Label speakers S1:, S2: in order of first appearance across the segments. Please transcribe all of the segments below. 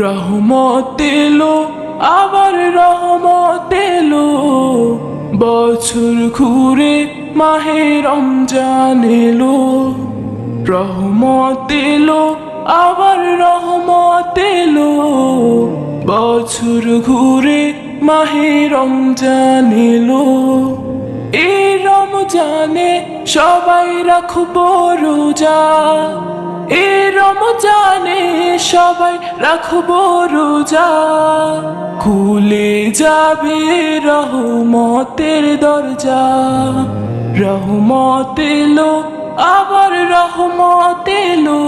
S1: রহমত এলো আবার রহমত এলো, বছর ঘুরে মাহে রমজান এলো। রহমত এলো আবার রহমত এলো, বছর ঘুরে মাহে রমজান এলো। এই রমজানে সবাই রাখবো রোজা, এই রমজানে সবাই রাখবো রোজা। খুলে যাবে রহমতের দরজা। রহমত এলো আবার রহমত এলো,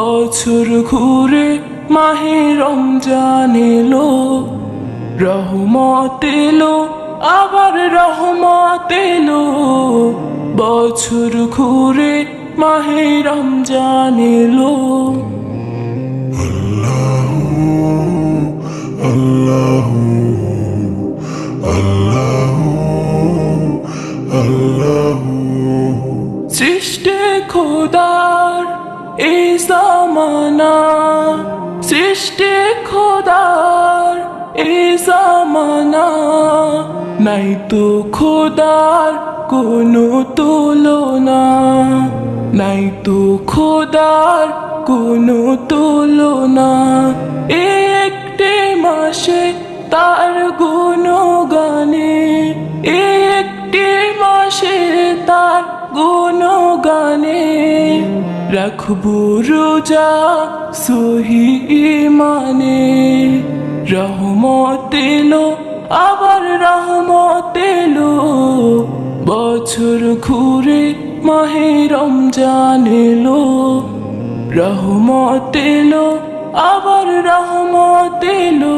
S1: বছর ঘুরে মাহে রমজান এলো। রহমত এলো আবার রহমত এলো, বছর ঘুরে মাহে রমজান এলো। সৃষ্টি খোদার এই জামানা, সৃষ্টি খোদার এই জামানা। নাই তো খোদার কোনো তুলনা, নাই তো খোদার কোনো তুলনা। একটি মাসে তার গুণগানে, একটি মাসে তার গুণগানে। রাখবো রোজা সহি ঈমানে। রহমত এলো আবার রহমত এলো, বছর ঘুরে মাহে রমজান এলো। রহমত এলো আবার রহমত এলো,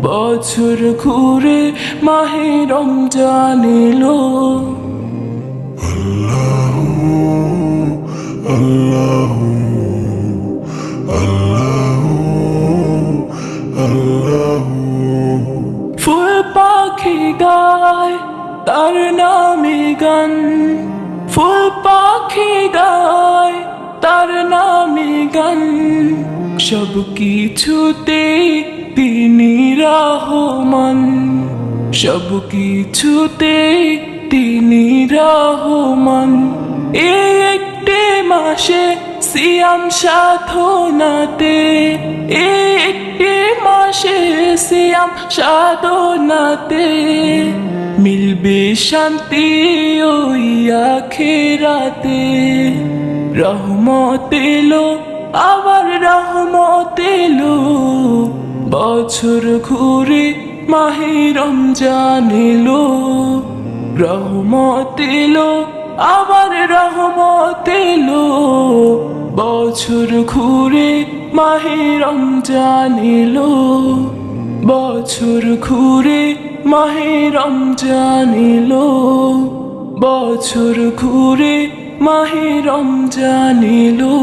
S1: বছর ঘুরে মাহে রমজান এলো। ফুল পাখি গায় তার নামে গান, ফুল পাখি গায় তার নামে গান। সব কিছুতে তিনি রহমান, সব কিছুতে তিনি রহমান। একটি মাসে সিয়াম সাধনাতে, একটি মাসে সিয়াম সাধনাতে। মিলবে শান্তি ওই আখিরাতে। রহমত এলো আবার রহমত এলো, বছর ঘুরে মাহে রমজান এলো। রহমত এলো আবার রহমত এলো, বছর ঘুরে মাহে রমজান এলো। বছর ঘুরে মাহে রমজান এলো, বছর ঘুরে মাহে রমজান এলো।